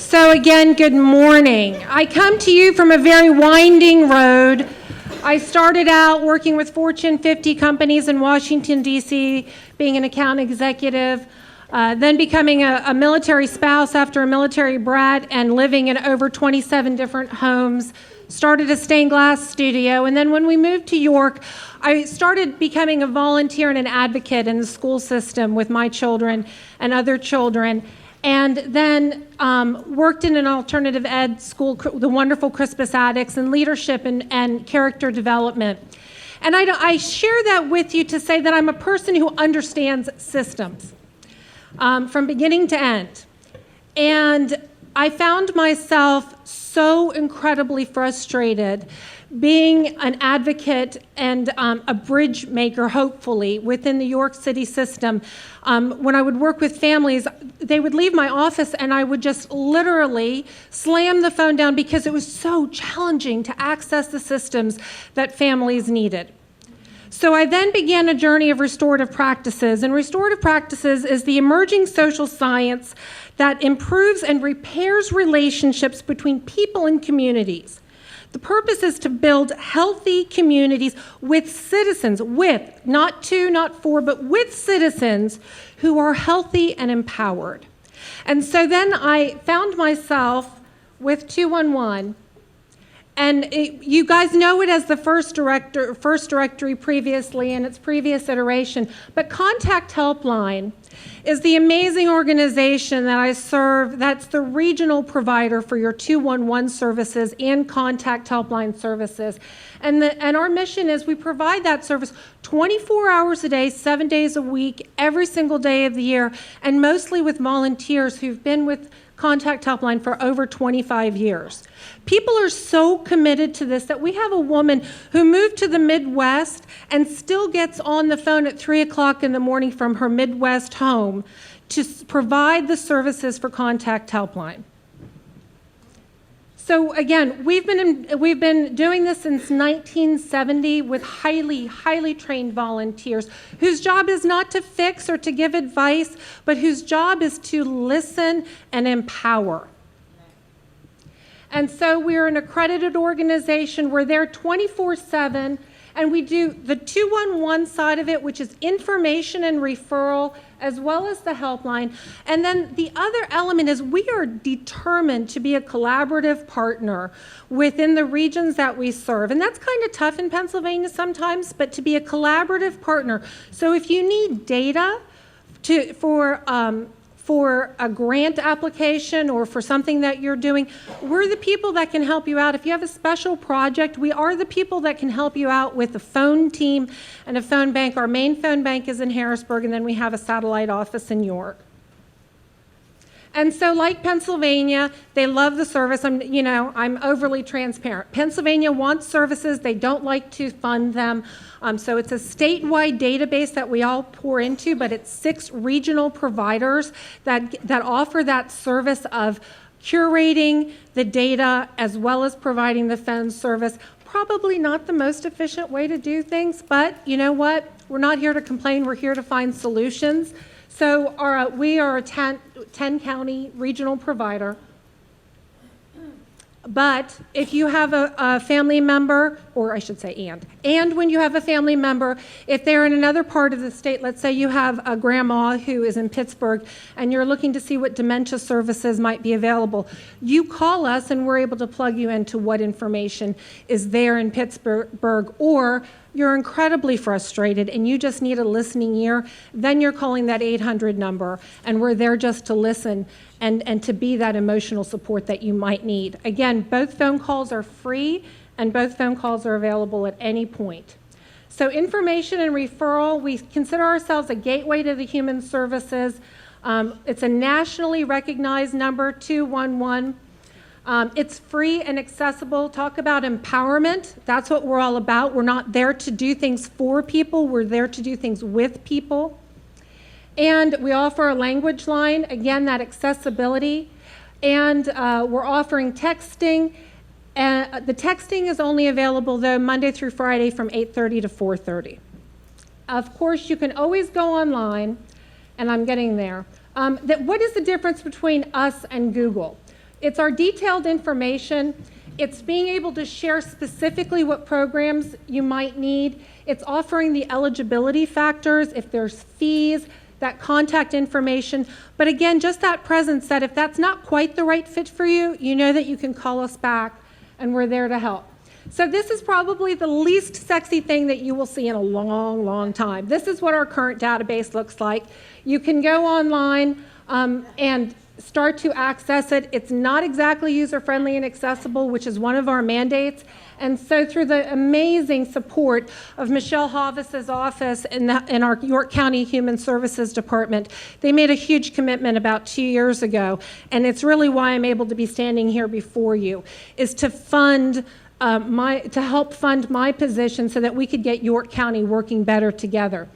So again, good morning. I come to you from a very winding road. I started out working with Fortune 50 companies in Washington, D.C., being an account executive, then becoming a military spouse after a military brat and living in over 27 different homes, started a stained glass studio, and then when we moved to York, I started becoming a volunteer and an advocate in the school system with my children and other children, and then worked in an alternative ed school, the wonderful Crispus Attucks, and leadership and character development. And I share that with you to say that I'm a person who understands systems from beginning to end. And I found myself so incredibly frustrated being an advocate and a bridge maker, hopefully, within the York City system. When I would work with families, they would leave my office and I would just literally slam the phone down because it was so challenging to access the systems that families needed. So I then began a journey of restorative practices, and restorative practices is the emerging social science that improves and repairs relationships between people and communities. The purpose is to build healthy communities with citizens, not two, not four, but with citizens who are healthy and empowered. And so then I found myself with 211. And you guys know it as the first directory previously in its previous iteration, but Contact Helpline is the amazing organization that I serve. That's the regional provider for your 211 services and Contact Helpline services. And our mission is we provide that service 24 hours a day, 7 days a week, every single day of the year, and mostly with volunteers who've been with Contact Helpline for over 25 years. People are so committed to this that we have a woman who moved to the Midwest and still gets on the phone at 3 o'clock in the morning from her Midwest home to provide the services for Contact Helpline. So again, we've been doing this since 1970 with highly trained volunteers whose job is not to fix or to give advice, but whose job is to listen and empower. And so we're an accredited organization. We're there 24/7, and we do the 211 side of it, which is information and referral, as well as the helpline. And then the other element is we are determined to be a collaborative partner within the regions that we serve. And that's kind of tough in Pennsylvania sometimes, but to be a collaborative partner. So if you need data for a grant application or for something that you're doing, we're the people that can help you out. If you have a special project, we are the people that can help you out with a phone team and a phone bank. Our main phone bank is in Harrisburg, and then we have a satellite office in York. And so like Pennsylvania, they love the service. I'm overly transparent. Pennsylvania wants services. They don't like to fund them. So it's a statewide database that we all pour into, but it's 6 regional providers that offer that service of curating the data as well as providing the phone service. Probably not the most efficient way to do things, but you know what? We're not here to complain. We're here to find solutions. So we are a 10-county regional provider. But if you have a family member, or I should say and when you have a family member, if they're in another part of the state, let's say you have a grandma who is in Pittsburgh and you're looking to see what dementia services might be available, you call us and we're able to plug you into what information is there in Pittsburgh, or you're incredibly frustrated and you just need a listening ear, then you're calling that 800 number, and we're there just to listen and to be that emotional support that you might need. Again, both phone calls are free and both phone calls are available at any point. So information and referral, we consider ourselves a gateway to the human services. It's a nationally recognized number, 211. It's free and accessible. Talk about empowerment. That's what we're all about. We're not there to do things for people. We're there to do things with people. And we offer a language line, again, that accessibility. And we're offering texting. The texting is only available, though, Monday through Friday from 8:30 to 4:30. Of course, you can always go online, and I'm getting there. What is the difference between us and Google? It's our detailed information. It's being able to share specifically what programs you might need. It's offering the eligibility factors, if there's fees, that contact information. But again, just that presence that if that's not quite the right fit for you, you know that you can call us back and we're there to help. So this is probably the least sexy thing that you will see in a long, long time. This is what our current database looks like. You can go online and start to access it. It's not exactly user-friendly and accessible, which is one of our mandates. And so through the amazing support of Michelle Havis's office in our York County Human Services Department, they made a huge commitment about 2 years ago. And it's really why I'm able to be standing here before you, is to fund to help fund my position so that we could get York County working better together.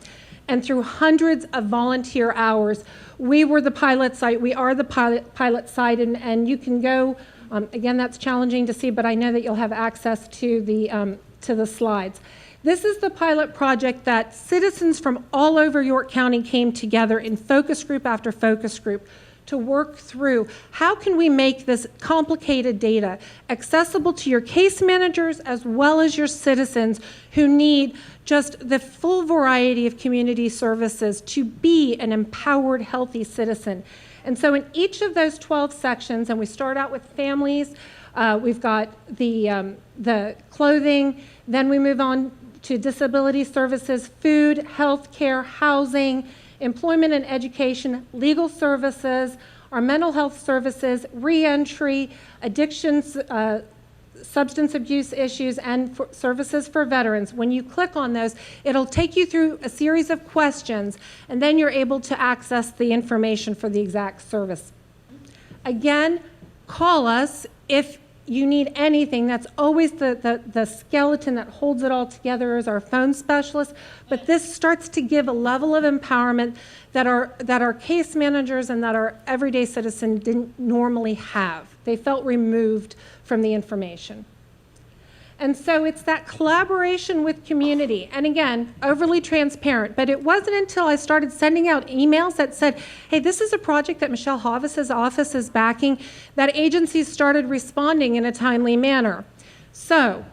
And through hundreds of volunteer hours, we were the pilot site. We are the pilot site, and you can go. Again, that's challenging to see, but I know that you'll have access to the slides. This is the pilot project that citizens from all over York County came together in focus group after focus group to work through how can we make this complicated data accessible to your case managers as well as your citizens who need just the full variety of community services to be an empowered, healthy citizen. And so in each of those 12 sections, and we start out with families, we've got the clothing, then we move on to disability services, food, health care, housing, employment and education, legal services, our mental health services, reentry, addictions, substance abuse issues, and services for veterans. When you click on those, it'll take you through a series of questions, and then you're able to access the information for the exact service. Again, call us if you need anything. That's always the skeleton that holds it all together is our phone specialist, but this starts to give a level of empowerment that our case managers and that our everyday citizen didn't normally have. They felt removed from the information. And so it's that collaboration with community, and again, overly transparent, but it wasn't until I started sending out emails that said, hey, this is a project that Michelle Havis's office is backing, that agencies started responding in a timely manner. So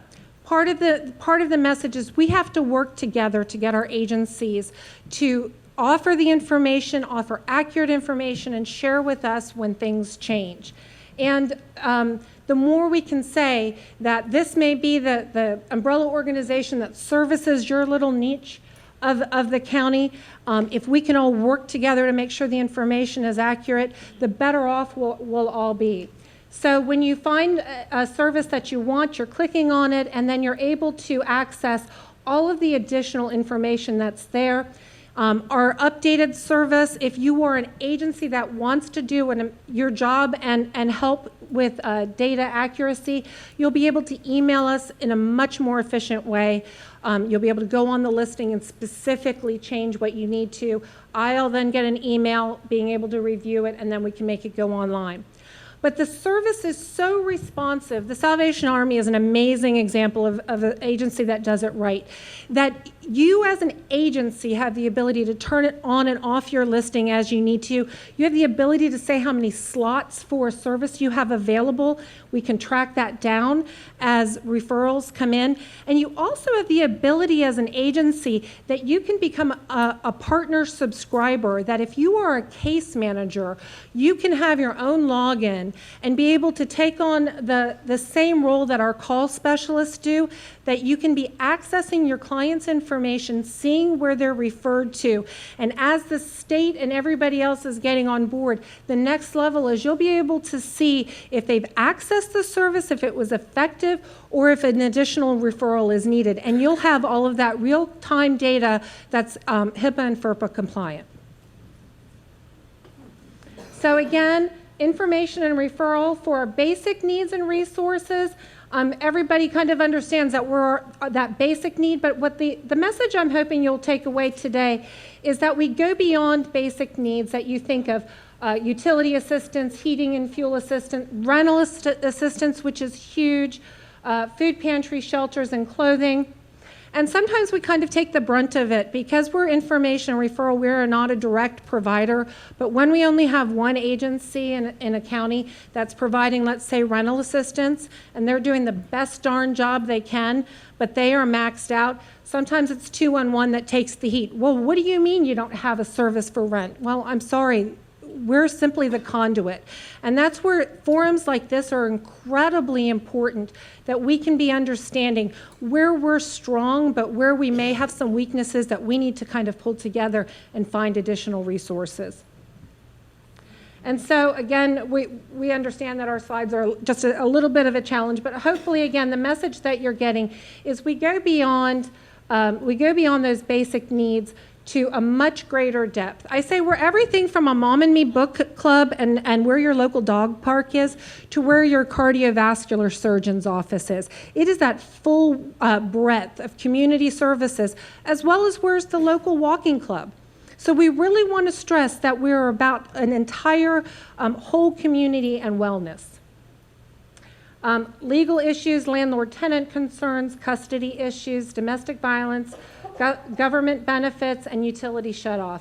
part of the message is we have to work together to get our agencies to offer the information, offer accurate information, and share with us when things change. And the more we can say that this may be the umbrella organization that services your little niche of the county, if we can all work together to make sure the information is accurate, the better off we'll all be. So when you find a service that you want, you're clicking on it, and then you're able to access all of the additional information that's there. Our updated service, if you are an agency that wants to do your job and help with data accuracy, you'll be able to email us in a much more efficient way. You'll be able to go on the listing and specifically change what you need to. I'll then get an email being able to review it, and then we can make it go online. But the service is so responsive. The Salvation Army is an amazing example of an agency that does it right. That you as an agency have the ability to turn it on and off your listing as you need to. You have the ability to say how many slots for a service you have available. We can track that down as referrals come in. And you also have the ability as an agency that you can become a partner subscriber, that if you are a case manager, you can have your own login and be able to take on the same role that our call specialists do, that you can be accessing your client's information, seeing where they're referred to. And as the state and everybody else is getting on board, the next level is you'll be able to see if they've accessed the service, if it was effective, or if an additional referral is needed. And you'll have all of that real-time data that's HIPAA and FERPA compliant. So again, information and referral for our basic needs and resources. Everybody kind of understands that we're that basic need, but what the message I'm hoping you'll take away today is that we go beyond basic needs that you think of. Utility assistance, heating and fuel assistance, rental assistance, which is huge, food pantry, shelters, and clothing. And sometimes we kind of take the brunt of it because we're information referral. We're not a direct provider. But when we only have one agency in a county that's providing, let's say, rental assistance, and they're doing the best darn job they can, but they are maxed out, sometimes it's 211 that takes the heat. Well, what do you mean you don't have a service for rent? Well, I'm sorry. We're simply the conduit. And that's where forums like this are incredibly important, that we can be understanding where we're strong, but where we may have some weaknesses that we need to kind of pull together and find additional resources. And so, again, we understand that our slides are just a little bit of a challenge, but hopefully, again, the message that you're getting is we go beyond those basic needs to a much greater depth. I say we're everything from a mom and me book club and where your local dog park is to where your cardiovascular surgeon's office is. It is that full breadth of community services, as well as where's the local walking club. So we really want to stress that we're about an entire whole community and wellness. Legal issues, landlord-tenant concerns, custody issues, domestic violence, government benefits, and utility shutoff.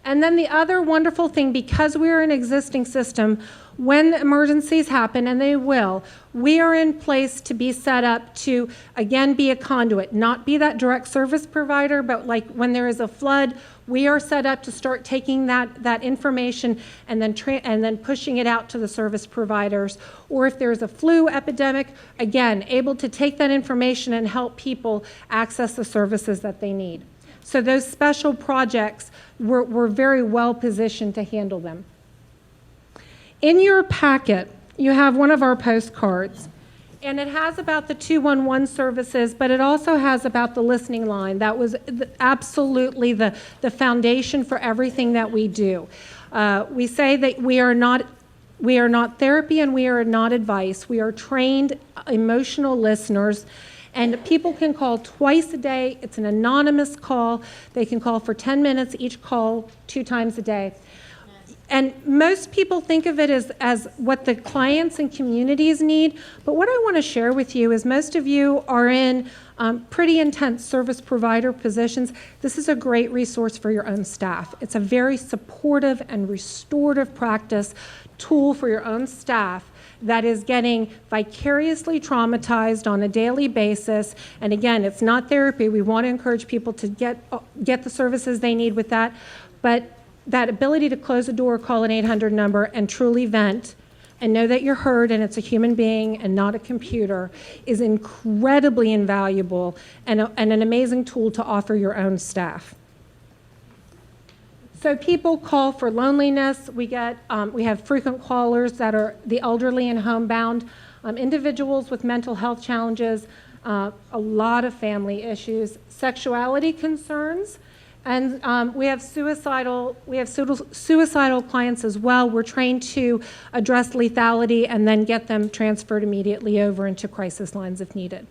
And then the other wonderful thing, because we're an existing system, when emergencies happen, and they will, we are in place to be set up to, again, be a conduit, not be that direct service provider, but like when there is a flood, we are set up to start taking that information and then pushing it out to the service providers. Or if there's a flu epidemic, again, able to take that information and help people access the services that they need. So those special projects, we're very well positioned to handle them. In your packet, you have one of our postcards, and it has about the 211 services, but it also has about the listening line. That was absolutely the foundation for everything that we do. We say that we are not therapy and we are not advice. We are trained emotional listeners, and people can call twice a day. It's an anonymous call. They can call for 10 minutes, each call 2 times a day. And most people think of it as what the clients and communities need, but what I want to share with you is most of you are in pretty intense service provider positions. This is a great resource for your own staff. It's a very supportive and restorative practice tool for your own staff that is getting vicariously traumatized on a daily basis. And again, it's not therapy. We want to encourage people to get the services they need with that, but that ability to close a door, call an 800 number, and truly vent and know that you're heard and it's a human being and not a computer is incredibly invaluable and an amazing tool to offer your own staff. So people call for loneliness. We have frequent callers that are the elderly and homebound, individuals with mental health challenges, a lot of family issues, sexuality concerns. And we have suicidal clients as well. We're trained to address lethality and then get them transferred immediately over into crisis lines if needed.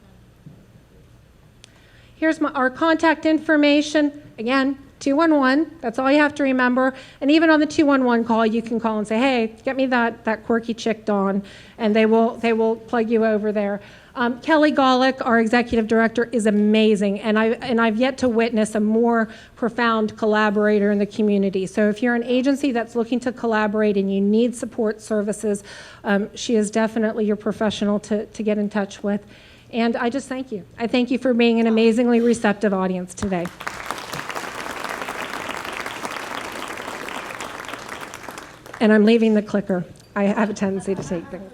Here's our contact information. Again, 211, that's all you have to remember. And even on the 211 call, you can call and say, hey, get me that quirky chick, Dawn, and they will plug you over there. Kelly Golick, our executive director, is amazing, and I've yet to witness a more profound collaborator in the community. So if you're an agency that's looking to collaborate and you need support services, she is definitely your professional to get in touch with. And I just thank you. I thank you for being an amazingly receptive audience today. And I'm leaving the clicker. I have a tendency to take things.